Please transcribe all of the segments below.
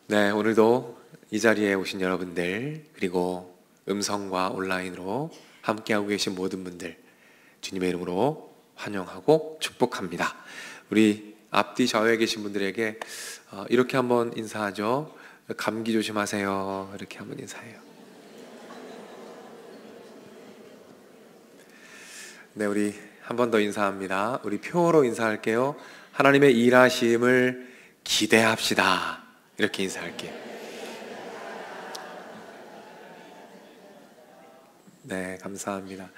네, 오늘도 이 자리에 오신 여러분들, 그리고 음성과 온라인으로 함께하고 계신 모든 분들, 주님의 이름으로 환영하고 축복합니다. 우리 앞뒤 좌우에 계신 분들에게 이렇게 한번 인사하죠. 감기 조심하세요. 이렇게 한번 인사해요. 네, 우리 한 번 더 인사합니다. 우리 표어로 인사할게요. 하나님의 일하심을 기대합시다. 이렇게 인사할게요. 네, 감사합니다.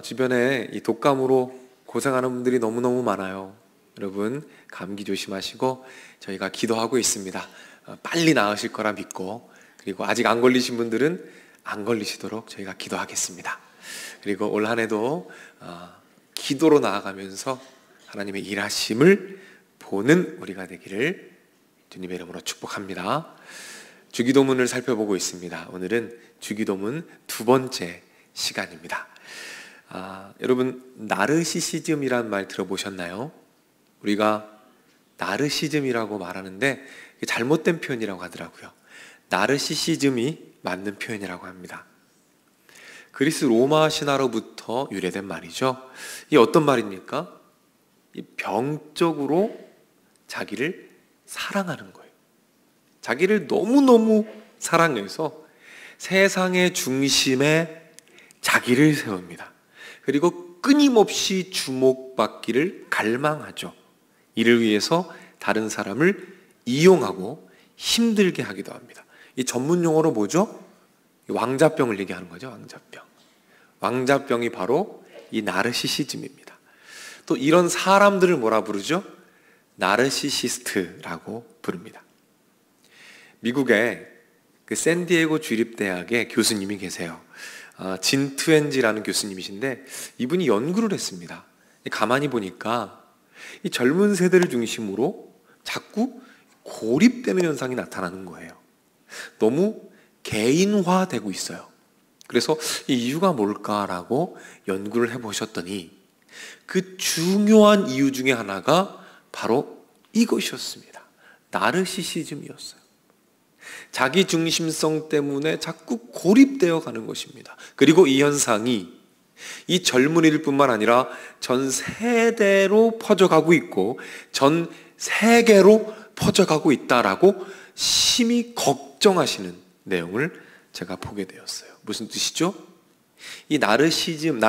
주변에 이 독감으로 고생하는 분들이 너무너무 많아요. 여러분, 감기 조심하시고 저희가 기도하고 있습니다. 빨리 나으실 거라 믿고, 그리고 아직 안 걸리신 분들은 안 걸리시도록 저희가 기도하겠습니다. 그리고 올 한 해도 기도로 나아가면서 하나님의 일하심을 보는 우리가 되기를 주님의 이름으로 축복합니다. 주기도문을 살펴보고 있습니다. 오늘은 주기도문 두 번째 시간입니다. 여러분, 나르시시즘이란 말 들어보셨나요? 우리가 나르시즘이라고 말하는데 잘못된 표현이라고 하더라고요. 나르시시즘이 맞는 표현이라고 합니다. 그리스 로마 신화로부터 유래된 말이죠. 이 어떤 말입니까? 이 병적으로 자기를 사랑하는 거예요. 자기를 너무너무 사랑해서 세상의 중심에 자기를 세웁니다. 그리고 끊임없이 주목받기를 갈망하죠. 이를 위해서 다른 사람을 이용하고 힘들게 하기도 합니다. 이 전문 용어로 뭐죠? 왕자병을 얘기하는 거죠. 왕자병. 왕자병이 바로 이 나르시시즘입니다. 또 이런 사람들을 뭐라 부르죠? 나르시시스트라고 부릅니다. 미국의 그 샌디에고 주립대학의 교수님이 계세요. 진 트웬지라는 교수님이신데 이분이 연구를 했습니다. 가만히 보니까 이 젊은 세대를 중심으로 자꾸 고립되는 현상이 나타나는 거예요. 너무 개인화되고 있어요. 그래서 이 이유가 뭘까라고 연구를 해보셨더니 그 중요한 이유 중에 하나가 바로 이것이었습니다. 나르시시즘이었어요. 자기 중심성 때문에 자꾸 고립되어 가는 것입니다. 그리고 이 현상이 이 젊은이들 뿐만 아니라 전 세대로 퍼져가고 있고 전 세계로 퍼져가고 있다라고 심히 걱정하시는 내용을 제가 보게 되었어요. 무슨 뜻이죠? 이 나르시시즘,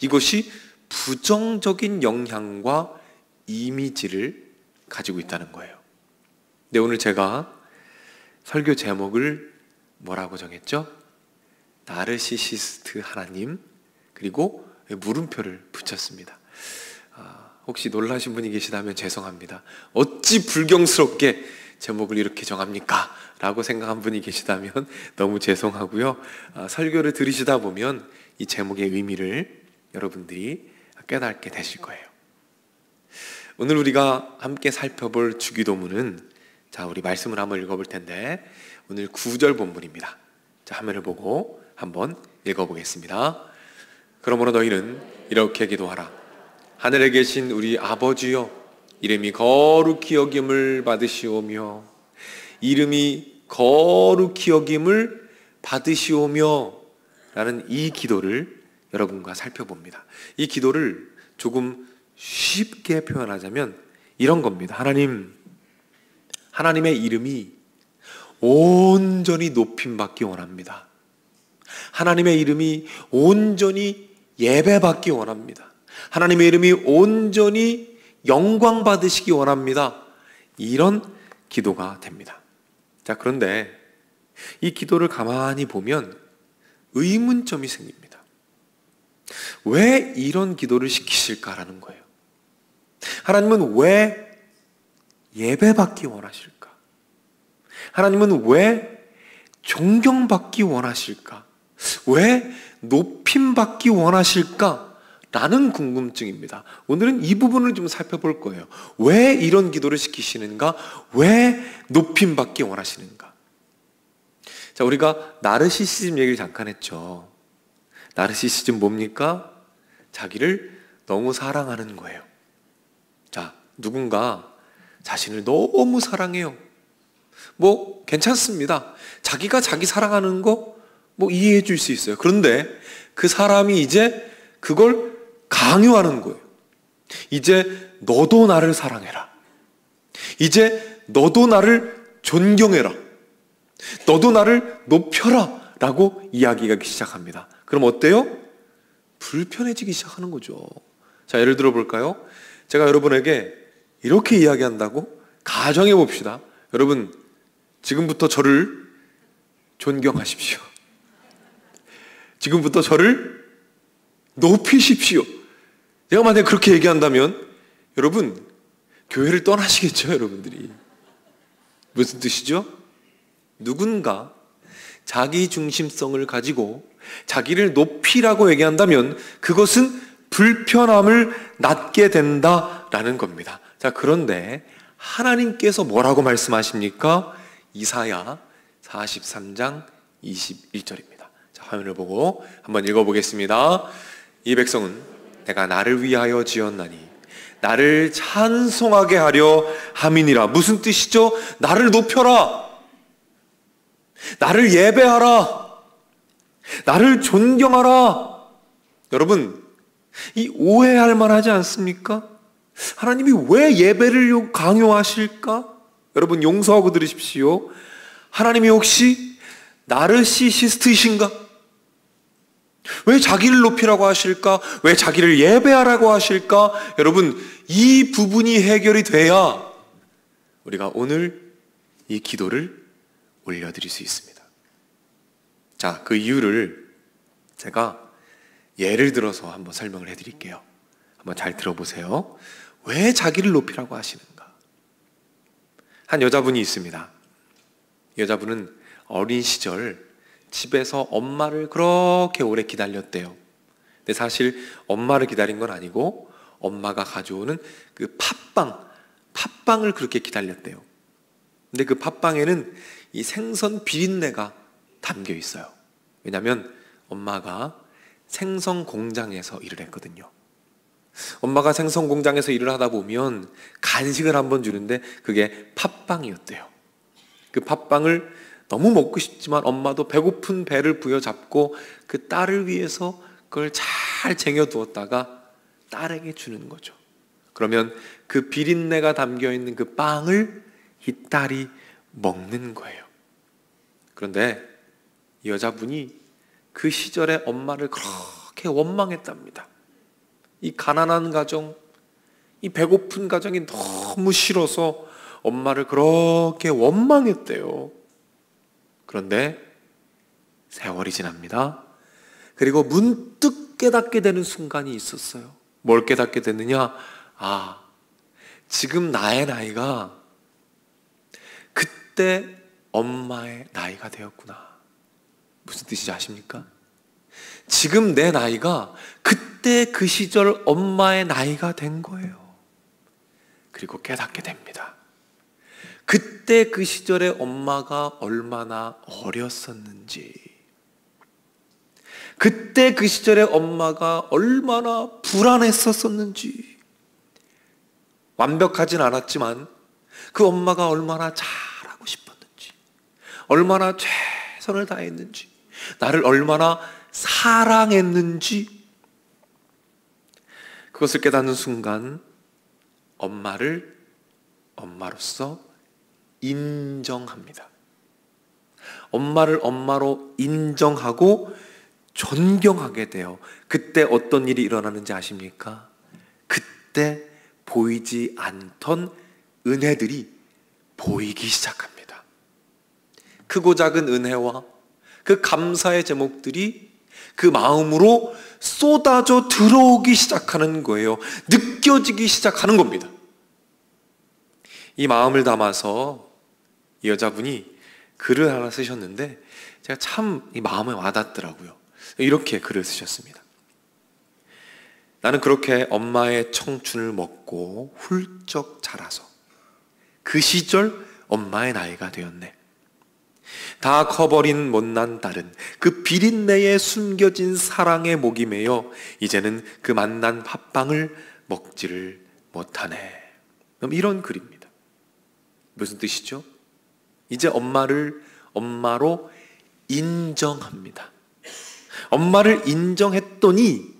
이것이 부정적인 영향과 이미지를 가지고 있다는 거예요. 근데 오늘 제가 설교 제목을 뭐라고 정했죠? 나르시시스트 하나님, 그리고 물음표를 붙였습니다. 혹시 놀라신 분이 계시다면 죄송합니다. 어찌 불경스럽게 제목을 이렇게 정합니까? 라고 생각한 분이 계시다면 너무 죄송하고요. 설교를 들으시다 보면 이 제목의 의미를 여러분들이 깨닫게 되실 거예요. 오늘 우리가 함께 살펴볼 주기도문은, 자, 우리 말씀을 한번 읽어볼 텐데 오늘 9절 본문입니다. 자, 화면을 보고 한번 읽어보겠습니다. 그러므로 너희는 이렇게 기도하라. 하늘에 계신 우리 아버지여, 이름이 거룩히 여김을 받으시오며, 이름이 거룩히 여김을 받으시오며 라는 이 기도를 여러분과 살펴봅니다. 이 기도를 조금 쉽게 표현하자면 이런 겁니다. 하나님의 이름이 온전히 높임받기 원합니다. 하나님의 이름이 온전히 예배받기 원합니다. 하나님의 이름이 온전히 영광 받으시기 원합니다. 이런 기도가 됩니다. 자, 그런데 이 기도를 가만히 보면 의문점이 생깁니다. 왜 이런 기도를 시키실까라는 거예요. 하나님은 왜 예배받기 원하실까? 하나님은 왜 존경받기 원하실까? 왜 높임받기 원하실까? 라는 궁금증입니다. 오늘은 이 부분을 좀 살펴볼 거예요. 왜 이런 기도를 시키시는가? 왜 높임받기 원하시는가? 자, 우리가 나르시시즘 얘기를 잠깐 했죠. 나르시시즘 뭡니까? 자기를 너무 사랑하는 거예요. 자, 누군가 자신을 너무 사랑해요. 뭐 괜찮습니다. 자기가 자기 사랑하는 거 뭐 이해해 줄 수 있어요. 그런데 그 사람이 이제 그걸 강요하는 거예요. 이제 너도 나를 사랑해라. 이제 너도 나를 존경해라. 너도 나를 높여라 라고 이야기하기 시작합니다. 그럼 어때요? 불편해지기 시작하는 거죠. 자, 예를 들어 볼까요? 제가 여러분에게 이렇게 이야기한다고 가정해 봅시다. 여러분, 지금부터 저를 존경하십시오. 지금부터 저를 높이십시오. 내가 만약에 그렇게 얘기한다면 여러분, 교회를 떠나시겠죠, 여러분들이. 무슨 뜻이죠? 누군가 자기 중심성을 가지고 자기를 높이라고 얘기한다면 그것은 불편함을 낳게 된다라는 겁니다. 자, 그런데 하나님께서 뭐라고 말씀하십니까? 이사야 43장 21절입니다. 자, 화면을 보고 한번 읽어보겠습니다. 이 백성은 내가 나를 위하여 지었나니 나를 찬송하게 하려 함이니라. 무슨 뜻이죠? 나를 높여라. 나를 예배하라. 나를 존경하라. 여러분, 이 오해할 만하지 않습니까? 하나님이 왜 예배를 강요하실까? 여러분, 용서하고 들으십시오. 하나님이 혹시 나르시시스트이신가? 왜 자기를 높이라고 하실까? 왜 자기를 예배하라고 하실까? 여러분, 이 부분이 해결이 돼야 우리가 오늘 이 기도를 올려드릴 수 있습니다. 자, 그 이유를 제가 예를 들어서 한번 설명을 해드릴게요. 한번 잘 들어보세요. 왜 자기를 높이라고 하시는가? 한 여자분이 있습니다. 여자분은 어린 시절 집에서 엄마를 그렇게 오래 기다렸대요. 근데 사실 엄마를 기다린 건 아니고 엄마가 가져오는 그 팥빵을 그렇게 기다렸대요. 근데 그 팥빵에는 이 생선 비린내가 담겨 있어요. 왜냐하면 엄마가 생선 공장에서 일을 했거든요. 엄마가 생선 공장에서 일을 하다 보면 간식을 한번 주는데 그게 팥빵이었대요. 그 팥빵을 너무 먹고 싶지만 엄마도 배고픈 배를 부여잡고 그 딸을 위해서 그걸 잘 쟁여두었다가 딸에게 주는 거죠. 그러면 그 비린내가 담겨있는 그 빵을 이 딸이 먹는 거예요. 그런데 이 여자분이 그 시절에 엄마를 그렇게 원망했답니다. 이 가난한 가정, 이 배고픈 가정이 너무 싫어서 엄마를 그렇게 원망했대요. 그런데 세월이 지납니다. 그리고 문득 깨닫게 되는 순간이 있었어요. 뭘 깨닫게 됐느냐? 아, 지금 나의 나이가 그때 엄마의 나이가 되었구나. 무슨 뜻인지 아십니까? 지금 내 나이가 그때 그 시절 엄마의 나이가 된 거예요. 그리고 깨닫게 됩니다. 그때 그 시절에 엄마가 얼마나 어렸었는지, 그때 그 시절에 엄마가 얼마나 불안했었는지, 완벽하진 않았지만 그 엄마가 얼마나 잘하고 싶었는지, 얼마나 최선을 다했는지, 나를 얼마나 사랑했는지, 그것을 깨닫는 순간 엄마를 엄마로서 인정합니다. 엄마를 엄마로 인정하고 존경하게 돼요. 그때 어떤 일이 일어나는지 아십니까? 그때 보이지 않던 은혜들이 보이기 시작합니다. 크고 작은 은혜와 그 감사의 제목들이 그 마음으로 쏟아져 들어오기 시작하는 거예요. 느껴지기 시작하는 겁니다. 이 마음을 담아서 이 여자분이 글을 하나 쓰셨는데 제가 참 이 마음에 와닿더라고요. 이렇게 글을 쓰셨습니다. 나는 그렇게 엄마의 청춘을 먹고 훌쩍 자라서 그 시절 엄마의 나이가 되었네. 다 커버린 못난 딸은 그 비린내에 숨겨진 사랑에 목이 메여 이제는 그 맛난 팥빵을 먹지를 못하네. 이런 글입니다. 무슨 뜻이죠? 이제 엄마를 엄마로 인정합니다. 엄마를 인정했더니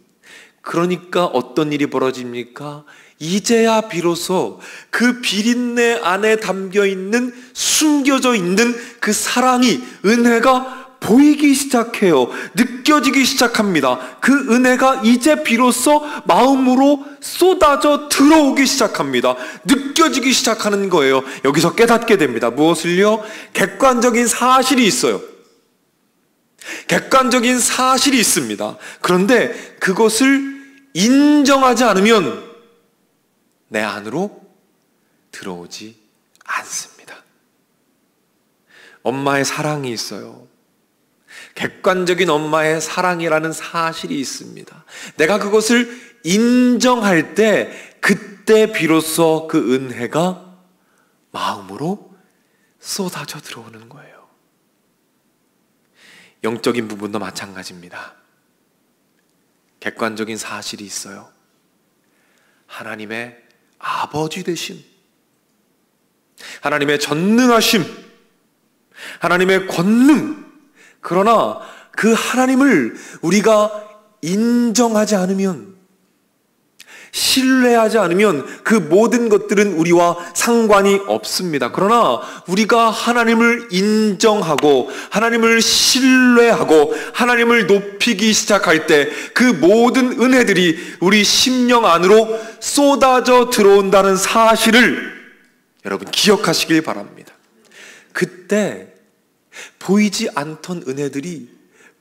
그러니까 어떤 일이 벌어집니까? 이제야 비로소 그 비린내 안에 담겨있는, 숨겨져 있는 그 사랑이, 은혜가 보이기 시작해요. 느껴지기 시작합니다. 그 은혜가 이제 비로소 마음으로 쏟아져 들어오기 시작합니다. 느껴지기 시작하는 거예요. 여기서 깨닫게 됩니다. 무엇을요? 객관적인 사실이 있어요. 객관적인 사실이 있습니다. 그런데 그것을 인정하지 않으면 내 안으로 들어오지 않습니다. 엄마의 사랑이 있어요. 객관적인 엄마의 사랑이라는 사실이 있습니다. 내가 그것을 인정할 때 그때 비로소 그 은혜가 마음으로 쏟아져 들어오는 거예요. 영적인 부분도 마찬가지입니다. 객관적인 사실이 있어요. 하나님의 아버지 되심, 하나님의 전능하심, 하나님의 권능. 그러나 그 하나님을 우리가 인정하지 않으면, 신뢰하지 않으면 그 모든 것들은 우리와 상관이 없습니다. 그러나 우리가 하나님을 인정하고 하나님을 신뢰하고 하나님을 높이기 시작할 때 그 모든 은혜들이 우리 심령 안으로 쏟아져 들어온다는 사실을 여러분 기억하시길 바랍니다. 그때 보이지 않던 은혜들이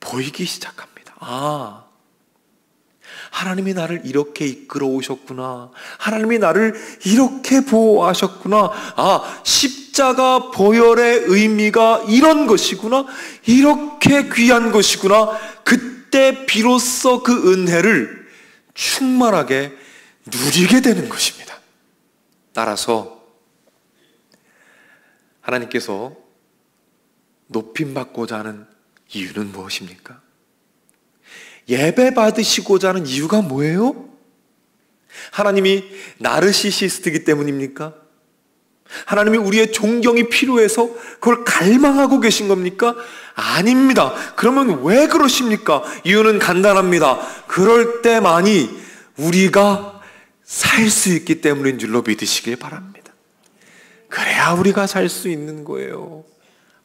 보이기 시작합니다. 아, 하나님이 나를 이렇게 이끌어 오셨구나. 하나님이 나를 이렇게 보호하셨구나. 아, 십자가 보혈의 의미가 이런 것이구나. 이렇게 귀한 것이구나. 그때 비로소 그 은혜를 충만하게 누리게 되는 것입니다. 따라서 하나님께서 높임받고자 하는 이유는 무엇입니까? 예배 받으시고자 하는 이유가 뭐예요? 하나님이 나르시시스트이기 때문입니까? 하나님이 우리의 존경이 필요해서 그걸 갈망하고 계신 겁니까? 아닙니다. 그러면 왜 그러십니까? 이유는 간단합니다. 그럴 때만이 우리가 살 수 있기 때문인 줄로 믿으시길 바랍니다. 그래야 우리가 살 수 있는 거예요.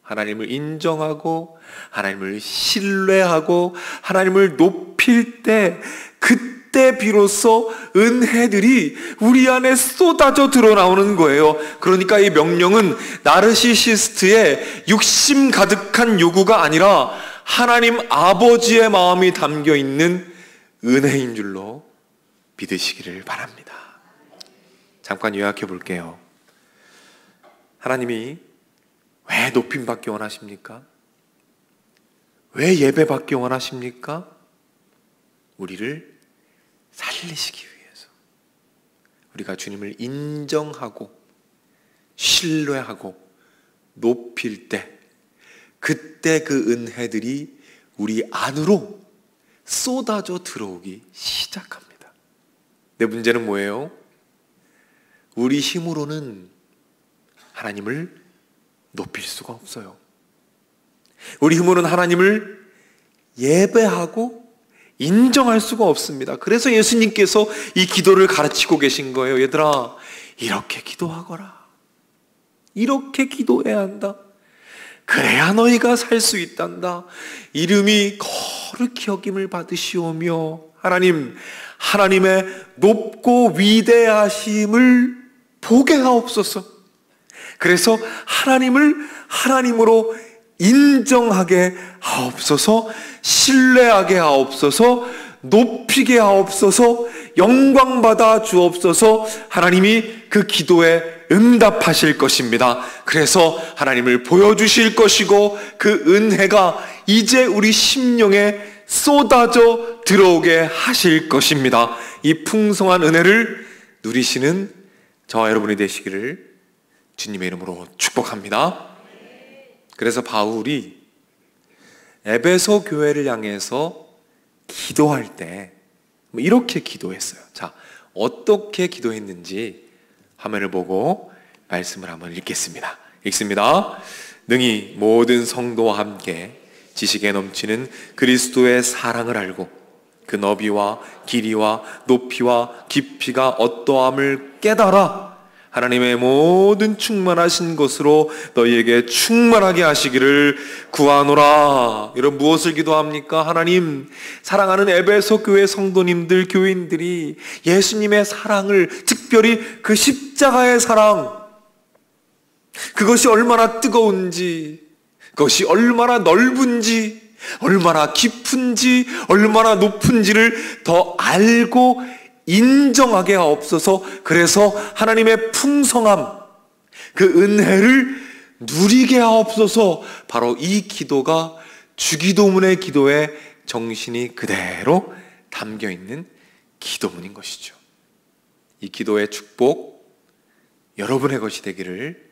하나님을 인정하고 하나님을 신뢰하고 하나님을 높일 때 그때 비로소 은혜들이 우리 안에 쏟아져 드러나오는 거예요. 그러니까 이 명령은 나르시시스트의 육심 가득한 요구가 아니라 하나님 아버지의 마음이 담겨있는 은혜인 줄로 믿으시기를 바랍니다. 잠깐 요약해 볼게요. 하나님이 왜 높임받기 원하십니까? 왜 예배받기 원하십니까? 우리를 살리시기 위해서. 우리가 주님을 인정하고 신뢰하고 높일 때 그때 그 은혜들이 우리 안으로 쏟아져 들어오기 시작합니다. 내 문제는 뭐예요? 우리 힘으로는 하나님을 높일 수가 없어요. 우리 힘으로는 하나님을 예배하고 인정할 수가 없습니다. 그래서 예수님께서 이 기도를 가르치고 계신 거예요. 얘들아, 이렇게 기도하거라. 이렇게 기도해야 한다. 그래야 너희가 살 수 있단다. 이름이 거룩히 여김을 받으시오며 하나님의 높고 위대하심을 보게 하옵소서. 그래서 하나님을 하나님으로 인정하게 하옵소서, 신뢰하게 하옵소서, 높이게 하옵소서, 영광받아 주옵소서. 하나님이 그 기도에 응답하실 것입니다. 그래서 하나님을 보여주실 것이고 그 은혜가 이제 우리 심령에 쏟아져 들어오게 하실 것입니다. 이 풍성한 은혜를 누리시는 저와 여러분이 되시기를 주님의 이름으로 축복합니다. 그래서 바울이 에베소 교회를 향해서 기도할 때 이렇게 기도했어요. 자, 어떻게 기도했는지 화면을 보고 말씀을 한번 읽겠습니다. 읽습니다. 능히 모든 성도와 함께 지식에 넘치는 그리스도의 사랑을 알고 그 너비와 길이와 높이와 깊이가 어떠함을 깨달아 하나님의 모든 충만하신 것으로 너희에게 충만하게 하시기를 구하노라. 여러분, 무엇을 기도합니까? 하나님, 사랑하는 에베소 교회 성도님들, 교인들이 예수님의 사랑을, 특별히 그 십자가의 사랑, 그것이 얼마나 뜨거운지, 그것이 얼마나 넓은지, 얼마나 깊은지, 얼마나 높은지를 더 알고 인정하게 하옵소서. 그래서 하나님의 풍성함, 그 은혜를 누리게 하옵소서. 바로 이 기도가 주기도문의 기도에 정신이 그대로 담겨 있는 기도문인 것이죠. 이 기도의 축복, 여러분의 것이 되기를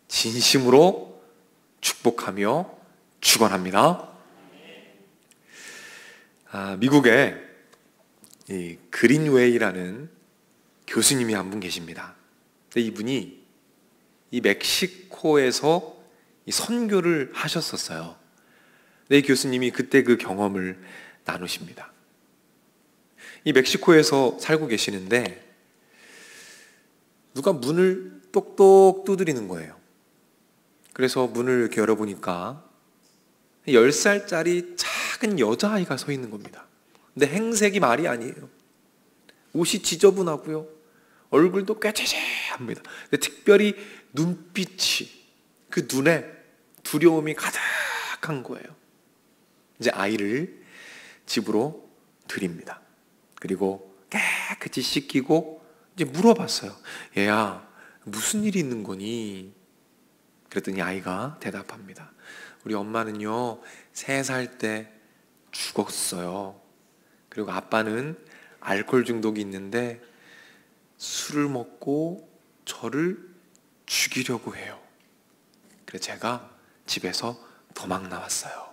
진심으로 축복하며 축원합니다. 미국에 이 그린웨이라는 교수님이 한 분 계십니다. 근데 이분이 이 멕시코에서 이 선교를 하셨었어요. 근데 이 교수님이 그때 그 경험을 나누십니다. 이 멕시코에서 살고 계시는데 누가 문을 똑똑 두드리는 거예요. 그래서 문을 이렇게 열어보니까 10살짜리 작은 여자아이가 서 있는 겁니다. 근데 행색이 말이 아니에요. 옷이 지저분하고요, 얼굴도 꾀죄죄합니다. 근데 특별히 눈빛이, 그 눈에 두려움이 가득한 거예요. 이제 아이를 집으로 드립니다. 그리고 깨끗이 씻기고 이제 물어봤어요. 얘야, 무슨 일이 있는 거니? 그랬더니 아이가 대답합니다. 우리 엄마는요, 3살 때 죽었어요. 그리고 아빠는 알코올 중독이 있는데 술을 먹고 저를 죽이려고 해요. 그래서 제가 집에서 도망 나왔어요.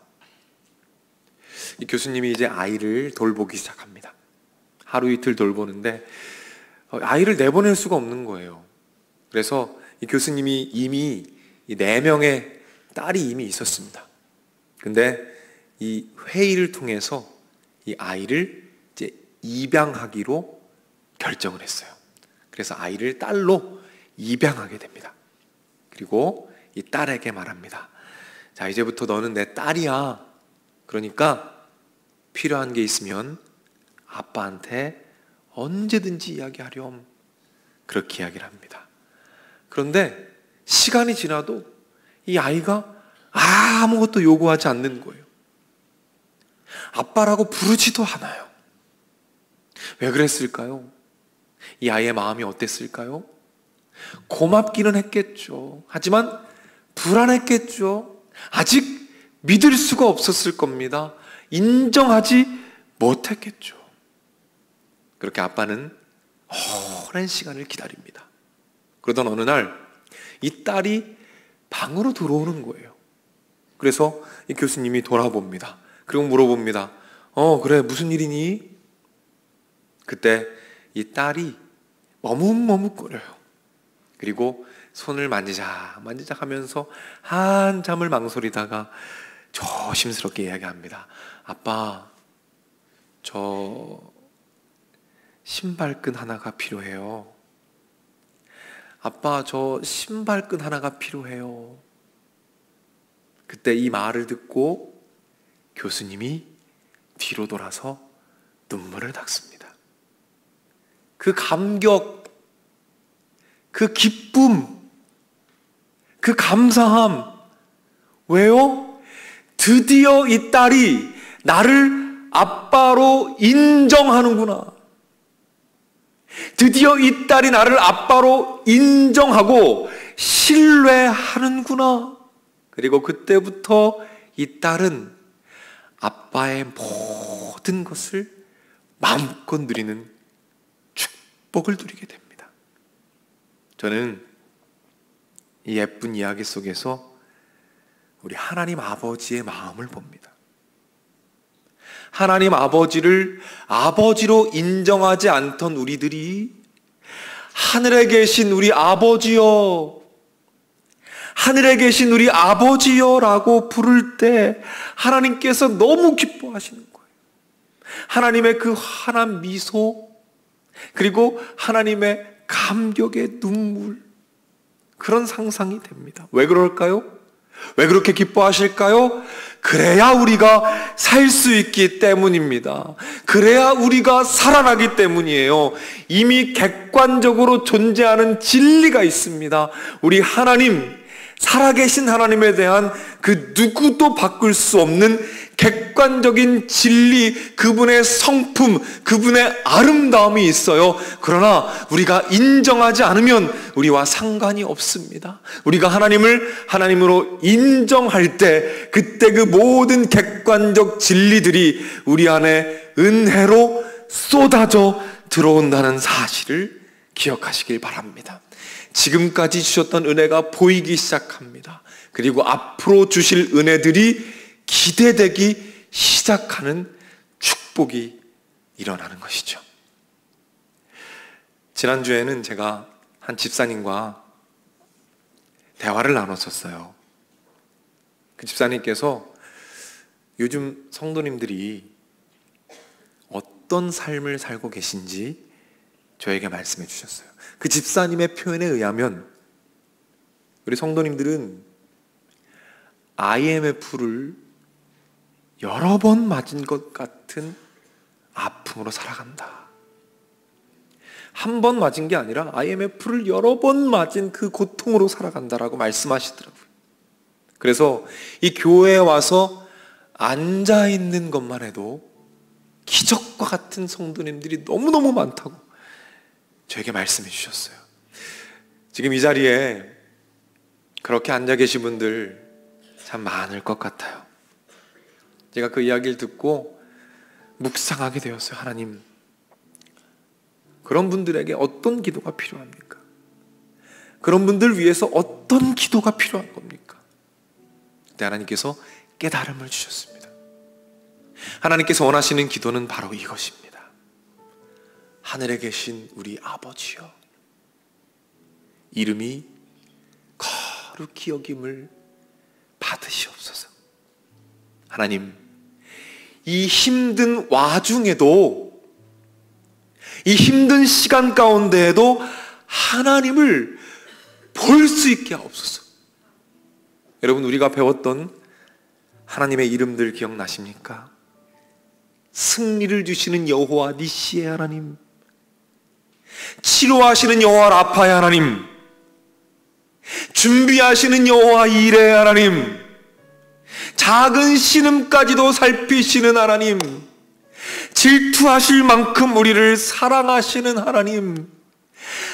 이 교수님이 이제 아이를 돌보기 시작합니다. 하루 이틀 돌보는데 아이를 내보낼 수가 없는 거예요. 그래서 이 교수님이 이미 4명의 딸이 이미 있었습니다. 근데 이 회의를 통해서 이 아이를 이제 입양하기로 결정을 했어요. 그래서 아이를 딸로 입양하게 됩니다. 그리고 이 딸에게 말합니다. 자, 이제부터 너는 내 딸이야. 그러니까 필요한 게 있으면 아빠한테 언제든지 이야기하렴. 그렇게 이야기를 합니다. 그런데 시간이 지나도 이 아이가 아무것도 요구하지 않는 거예요. 아빠라고 부르지도 않아요. 왜 그랬을까요? 이 아이의 마음이 어땠을까요? 고맙기는 했겠죠. 하지만 불안했겠죠. 아직 믿을 수가 없었을 겁니다. 인정하지 못했겠죠. 그렇게 아빠는 오랜 시간을 기다립니다. 그러던 어느 날 이 딸이 방으로 들어오는 거예요. 그래서 이 교수님이 돌아봅니다. 그리고 물어봅니다. 그래, 무슨 일이니? 그때 이 딸이 머뭇머뭇거려요. 그리고 손을 만지작 하면서 한참을 망설이다가 조심스럽게 이야기합니다. 아빠, 저 신발끈 하나가 필요해요. 아빠, 저 신발끈 하나가 필요해요. 그때 이 말을 듣고 교수님이 뒤로 돌아서 눈물을 닦습니다. 그 감격, 그 기쁨, 그 감사함. 왜요? 드디어 이 딸이 나를 아빠로 인정하는구나. 드디어 이 딸이 나를 아빠로 인정하고 신뢰하는구나. 그리고 그때부터 이 딸은 아빠의 모든 것을 마음껏 누리는 축복을 누리게 됩니다. 저는 이 예쁜 이야기 속에서 우리 하나님 아버지의 마음을 봅니다. 하나님 아버지를 아버지로 인정하지 않던 우리들이 하늘에 계신 우리 아버지여, 하늘에 계신 우리 아버지여라고 부를 때 하나님께서 너무 기뻐하시는 거예요. 하나님의 그 환한 미소, 그리고 하나님의 감격의 눈물, 그런 상상이 됩니다. 왜 그럴까요? 왜 그렇게 기뻐하실까요? 그래야 우리가 살 수 있기 때문입니다. 그래야 우리가 살아나기 때문이에요. 이미 객관적으로 존재하는 진리가 있습니다. 우리 하나님, 살아계신 하나님에 대한 그 누구도 바꿀 수 없는 객관적인 진리, 그분의 성품, 그분의 아름다움이 있어요. 그러나 우리가 인정하지 않으면 우리와 상관이 없습니다. 우리가 하나님을 하나님으로 인정할 때, 그때 그 모든 객관적 진리들이 우리 안에 은혜로 쏟아져 들어온다는 사실을 기억하시길 바랍니다. 지금까지 주셨던 은혜가 보이기 시작합니다. 그리고 앞으로 주실 은혜들이 기대되기 시작하는 축복이 일어나는 것이죠. 지난주에는 제가 한 집사님과 대화를 나눴었어요. 그 집사님께서 요즘 성도님들이 어떤 삶을 살고 계신지 저에게 말씀해 주셨어요. 그 집사님의 표현에 의하면 우리 성도님들은 IMF를 여러 번 맞은 것 같은 아픔으로 살아간다. 한 번 맞은 게 아니라 IMF를 여러 번 맞은 그 고통으로 살아간다라고 말씀하시더라고요. 그래서 이 교회에 와서 앉아있는 것만 해도 기적과 같은 성도님들이 너무너무 많다고 저에게 말씀해 주셨어요. 지금 이 자리에 그렇게 앉아 계신 분들 참 많을 것 같아요. 제가 그 이야기를 듣고 묵상하게 되었어요. 하나님, 그런 분들에게 어떤 기도가 필요합니까? 그런 분들 위해서 어떤 기도가 필요한 겁니까? 그때 하나님께서 깨달음을 주셨습니다. 하나님께서 원하시는 기도는 바로 이것입니다. 하늘에 계신 우리 아버지여, 이름이 거룩히 여김을 받으시옵소서. 하나님, 이 힘든 와중에도, 이 힘든 시간 가운데에도 하나님을 볼 수 있게 하옵소서. 여러분, 우리가 배웠던 하나님의 이름들 기억나십니까? 승리를 주시는 여호와 니시의 하나님, 치료하시는 여호와 라파의 하나님, 준비하시는 여호와 이레의 하나님, 작은 신음까지도 살피시는 하나님, 질투하실 만큼 우리를 사랑하시는 하나님,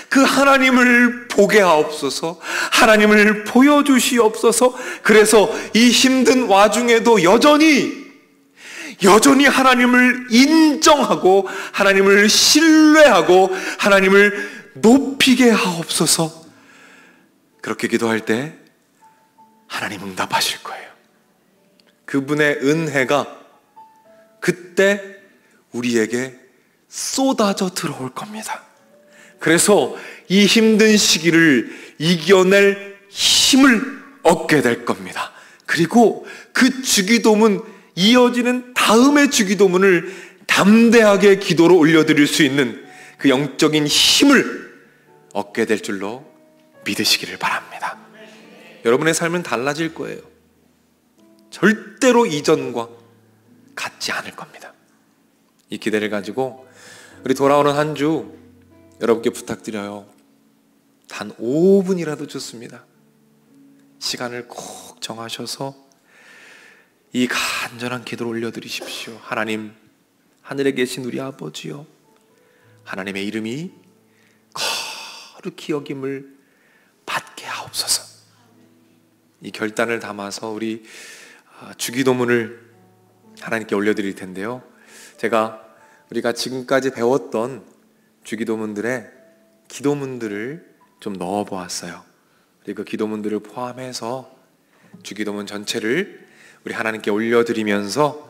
그 하나님을 보게 하옵소서. 하나님을 보여주시옵소서. 그래서 이 힘든 와중에도 여전히 하나님을 인정하고 하나님을 신뢰하고 하나님을 높이게 하옵소서. 그렇게 기도할 때 하나님 응답하실 거예요. 그분의 은혜가 그때 우리에게 쏟아져 들어올 겁니다. 그래서 이 힘든 시기를 이겨낼 힘을 얻게 될 겁니다. 그리고 그 주기도문, 이어지는 다음의 주기도문을 담대하게 기도로 올려드릴 수 있는 그 영적인 힘을 얻게 될 줄로 믿으시기를 바랍니다. 여러분의 삶은 달라질 거예요. 절대로 이전과 같지 않을 겁니다. 이 기대를 가지고 우리 돌아오는 한 주 여러분께 부탁드려요. 단 5분이라도 좋습니다. 시간을 꼭 정하셔서 이 간절한 기도를 올려드리십시오. 하나님, 하늘에 계신 우리 아버지요, 하나님의 이름이 거룩히 여김을 받게 하옵소서. 이 결단을 담아서 우리 주기도문을 하나님께 올려드릴 텐데요, 우리가 지금까지 배웠던 주기도문들의 기도문들을 좀 넣어보았어요. 그리고 그 기도문들을 포함해서 주기도문 전체를 우리 하나님께 올려드리면서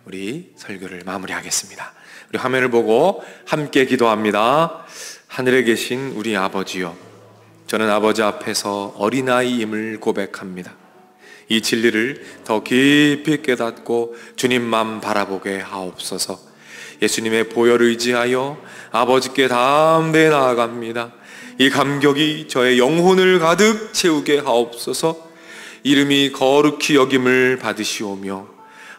우리 설교를 마무리하겠습니다. 우리 화면을 보고 함께 기도합니다. 하늘에 계신 우리 아버지요, 저는 아버지 앞에서 어린아이임을 고백합니다. 이 진리를 더 깊이 깨닫고 주님만 바라보게 하옵소서. 예수님의 보혈을 의지하여 아버지께 담대히 나아갑니다. 이 감격이 저의 영혼을 가득 채우게 하옵소서. 이름이 거룩히 여김을 받으시오며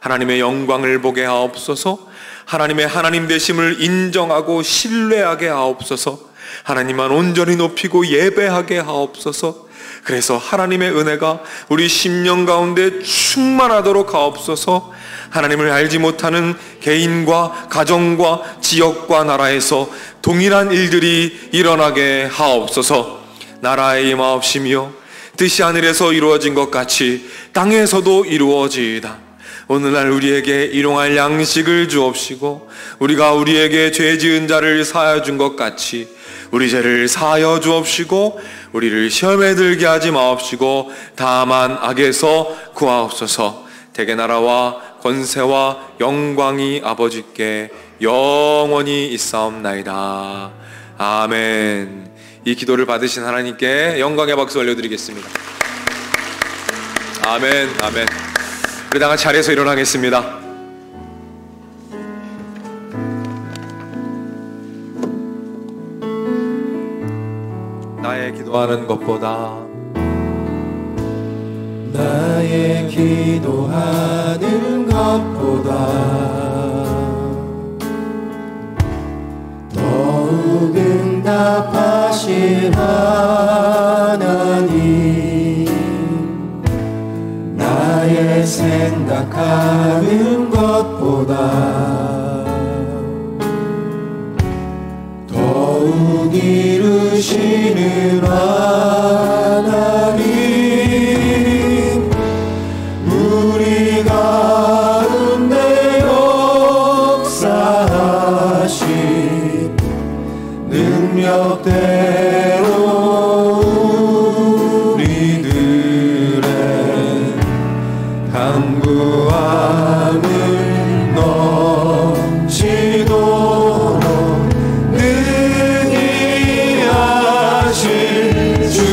하나님의 영광을 보게 하옵소서. 하나님의 하나님 되심을 인정하고 신뢰하게 하옵소서. 하나님만 온전히 높이고 예배하게 하옵소서. 그래서 하나님의 은혜가 우리 심령 가운데 충만하도록 하옵소서. 하나님을 알지 못하는 개인과 가정과 지역과 나라에서 동일한 일들이 일어나게 하옵소서. 나라의 임하옵시며 뜻이 하늘에서 이루어진 것 같이 땅에서도 이루어지이다. 오늘날 우리에게 일용할 양식을 주옵시고 우리가 우리에게 죄 지은 자를 사하여 준 것 같이 우리 죄를 사하여 주옵시고 우리를 시험에 들게 하지 마옵시고 다만 악에서 구하옵소서. 대개 나라와 권세와 영광이 아버지께 영원히 있사옵나이다. 아멘. 이 기도를 받으신 하나님께 영광의 박수 올려드리겠습니다. 아멘. 아멘. 우리 다 같이 자리에서 일어나겠습니다. 나의 기도하는 것보다 나의 기도하는 것보다 더욱 응답하실 하나님, 나의 생각하는 것보다 더욱 이루시는 하나님, 우리 가운데 역사하신 능력대로 우리들의 간구함을 넘치도록 능히 하실 주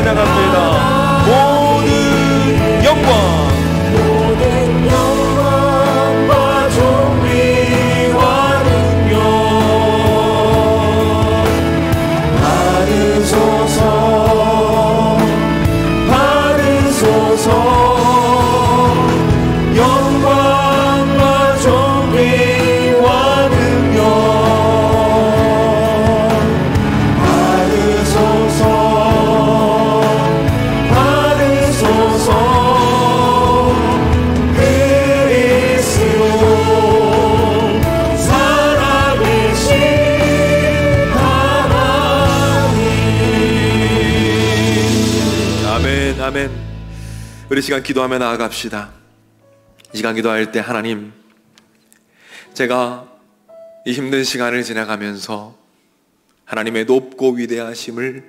찬양합니다. 모든 영광 아멘. 우리 시간 기도하며 나아갑시다. 이 시간 기도할 때 하나님, 제가 이 힘든 시간을 지나가면서 하나님의 높고 위대하심을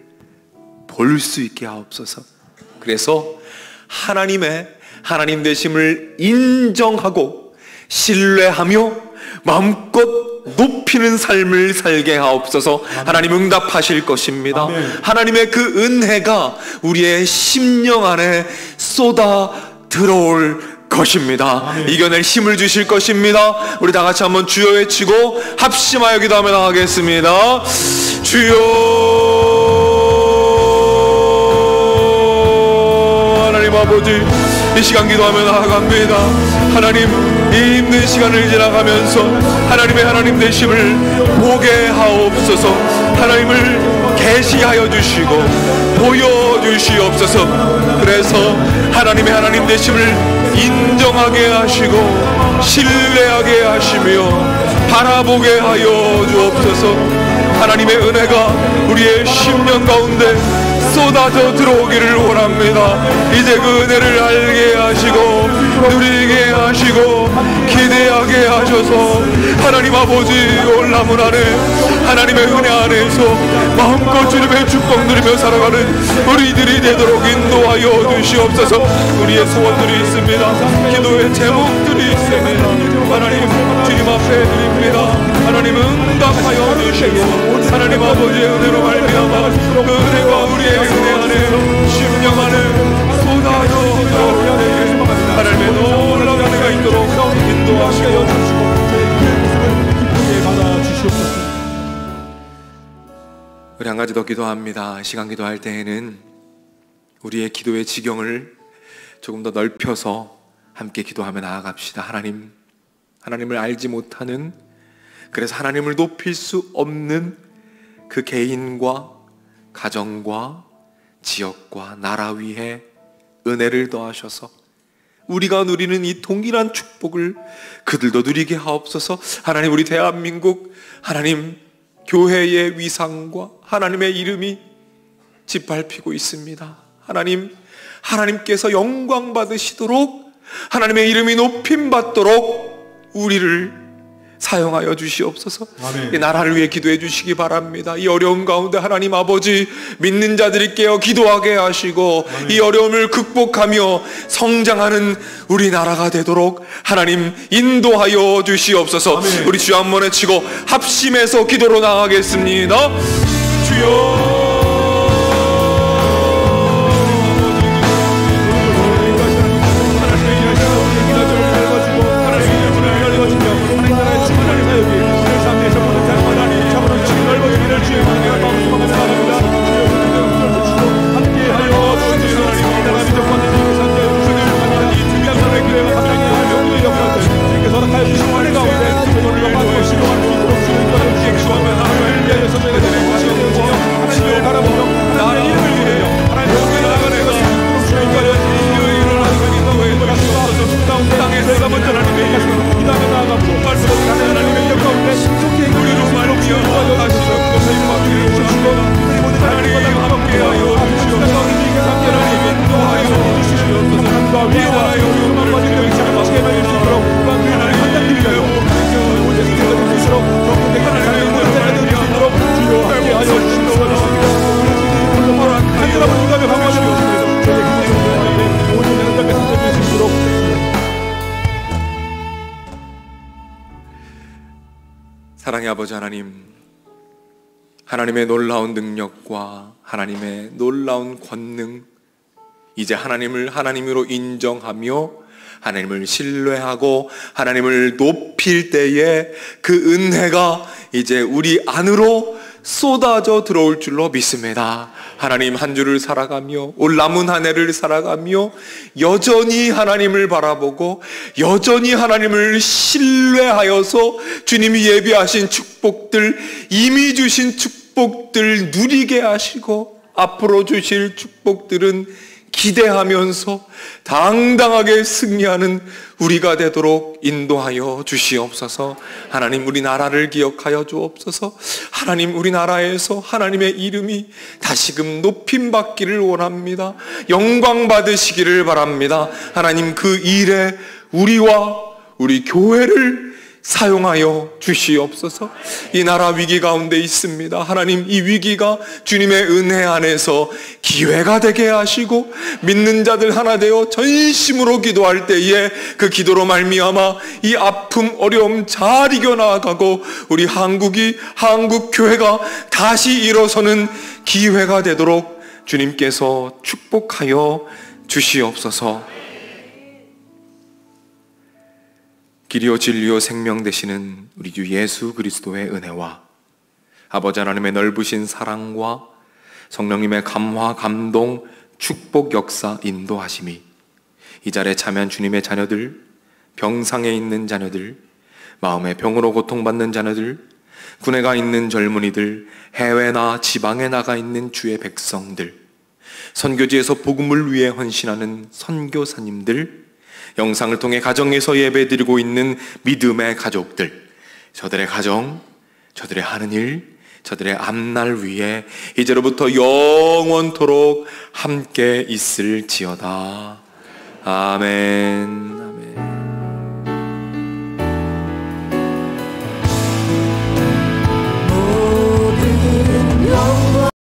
볼 수 있게 하옵소서. 그래서 하나님 되심을 인정하고 신뢰하며 마음껏 높이는 삶을 살게 하옵소서. 아멘. 하나님 응답하실 것입니다. 아멘. 하나님의 그 은혜가 우리의 심령 안에 쏟아 들어올 것입니다. 아멘. 이겨낼 힘을 주실 것입니다. 우리 다 같이 한번 주여 외치고 합심하여 기도하며 나가겠습니다. 주여, 하나님 아버지, 이 시간 기도하며 나아갑니다. 하나님, 이 힘든 시간을 지나가면서 하나님 되심을 보게 하옵소서. 하나님을 계시하여 주시고 보여주시옵소서. 그래서 하나님 되심을 인정하게 하시고 신뢰하게 하시며 바라보게 하여 주옵소서. 하나님의 은혜가 우리의 심령 가운데 쏟아져 들어오기를 원합니다. 이제 그 은혜를 알게 하시고 누리게 하시고 기대하게 하셔서 하나님 아버지 올라문 안에 하나님의 은혜 안에서 마음껏 주님의 축복 누리며 살아가는 우리들이 되도록 인도하여 주시옵소서. 우리의 소원들이 있습니다. 기도의 제목들이 있습니다. 하나님 주님 앞에 드립니다. 하나님 응답하여 주시고 하나님 아버지의 은혜로 말미암아 그 은혜가 우리의 은혜 안에 심령 안에 쏟아져 들어오게 하나님의 놀라운 은혜가 있도록 인도하시고 기쁘게 받아주시옵소서. 우리 한 가지 더 기도합니다. 시간 기도할 때에는 우리의 기도의 지경을 조금 더 넓혀서 함께 기도하며 나아갑시다. 하나님을 알지 못하는, 그래서 하나님을 높일 수 없는 그 개인과 가정과 지역과 나라 위에 은혜를 더하셔서 우리가 누리는 이 동일한 축복을 그들도 누리게 하옵소서. 하나님, 우리 대한민국 하나님 교회의 위상과 하나님의 이름이 짓밟히고 있습니다. 하나님께서 영광 받으시도록 하나님의 이름이 높임 받도록 우리를 사용하여 주시옵소서. 아멘. 이 나라를 위해 기도해 주시기 바랍니다. 이 어려움 가운데 하나님 아버지, 믿는 자들이 깨어 기도하게 하시고 아멘. 이 어려움을 극복하며 성장하는 우리나라가 되도록 하나님 인도하여 주시옵소서. 아멘. 우리 주여 한번 외치고 합심해서 기도로 나가겠습니다. 주여, 사랑의 아버지 하나님, 하나님의 놀라운 능력과 하나님의 놀라운 권능, 이제 하나님을 하나님으로 인정하며 하나님을 신뢰하고 하나님을 높일 때에 그 은혜가 이제 우리 안으로 쏟아져 들어올 줄로 믿습니다. 하나님 한 주를 살아가며 올 남은 한 해를 살아가며 여전히 하나님을 바라보고 여전히 하나님을 신뢰하여서 주님이 예비하신 축복들, 이미 주신 축복들 누리게 하시고 앞으로 주실 축복들은 기대하면서 당당하게 승리하는 우리가 되도록 인도하여 주시옵소서. 하나님 우리나라를 기억하여 주옵소서. 하나님 우리나라에서 하나님의 이름이 다시금 높임받기를 원합니다. 영광 받으시기를 바랍니다. 하나님 그 일에 우리와 우리 교회를 사용하여 주시옵소서. 이 나라 위기 가운데 있습니다. 하나님 이 위기가 주님의 은혜 안에서 기회가 되게 하시고 믿는 자들 하나 되어 전심으로 기도할 때에 그 기도로 말미암아 이 아픔 어려움 잘 이겨나가고 우리 한국 교회가 다시 일어서는 기회가 되도록 주님께서 축복하여 주시옵소서. 길이요 진리요 생명 되시는 우리 주 예수 그리스도의 은혜와 아버지 하나님의 넓으신 사랑과 성령님의 감화 감동 축복 역사 인도하심이 이 자리에 참여한 주님의 자녀들, 병상에 있는 자녀들, 마음의 병으로 고통받는 자녀들, 군에 가 있는 젊은이들, 해외나 지방에 나가 있는 주의 백성들, 선교지에서 복음을 위해 헌신하는 선교사님들, 영상을 통해 가정에서 예배드리고 있는 믿음의 가족들, 저들의 가정, 저들의 하는 일, 저들의 앞날 위에 이제로부터 영원토록 함께 있을지어다. 아멘.